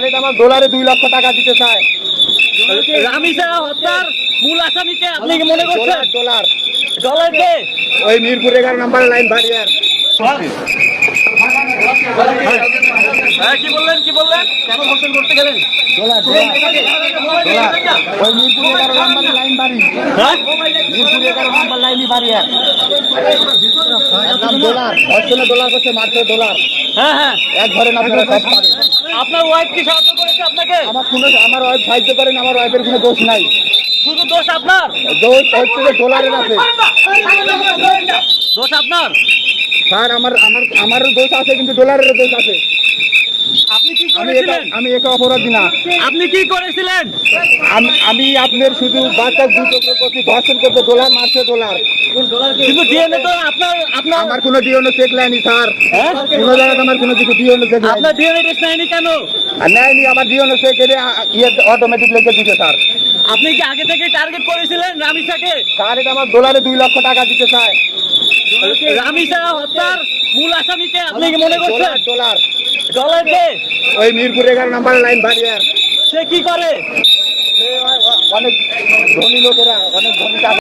Sir এটা আমার ডলারে 2 লক্ষ টাকা দিতে চায়। রামিসা হত্যার মূল আসামিকে আপনি কি মনে করছেন? ডলার ডলার কে? ওই মিরপুর 11 নম্বর লাইন বাড়িয়ার। হ্যাঁ, কি বললেন কেন ধর্ষণ করতে গেলেন? ওই মিরপুর 11 নম্বর লাইন বাড়ি, হ্যাঁ? মিরপুর 11 নম্বর লাইনই বাড়িয়ার। ডলার ধর্ষণে ডলার করছে, মারছে ডলার। হ্যাঁ হ্যাঁ, এক ধরেন আপনারা সব পারেন। আপনার ওয়াইফ কি সাহায্য করেছে আপনাকে? আমার ওয়াইফ সাহায্য করেন, আমার ওয়াইফের কোনো দোষ নাই। শুধু দোষ আপনার? দোষ হচ্ছে যে ডলারের আছে। দোষ আপনার? স্যার আমারও দোষ আছে, কিন্তু ডলারেরও দোষ আছে। আপনি কি করেছিলেন? আমি একা অপরাধী না। আপনি কি করেছিলেন? আমি আপনার শুধু বাচ্চা দুটো করছি, ধর্ষণ করতে ডলার, মারছে ডলার। কিন্তু ডিএনএ তো আপনার আমার কোনো ডিএনএ চেক লাইনি স্যার। হ্যাঁ? কোনো জায়গায় আমার কোনো কিছু ডিএনএ চেক লাইনি। আপনার ডিএনএ টেস্ট নেয়নি কেন? আর নেয়নি, আমার ডিএনএ চেক এর অটোমেটিক লিখে দিতে স্যার। আপনি কি আগে থেকে টার্গেট করেছিলেন রামিসাকে? স্যার এটা আমার ডলারে 2 লক্ষ টাকা দিতে চায়। রামিসা হত্যার মূল আসামিকে আপনি কি মনে করছেন? ডলার ডলার কে? ওই মিরপুর 11 নম্বর লাইন বাড়িয়ার। সে কি করে? অনেক ধনী লোকেরা, অনেক ধনী টাকা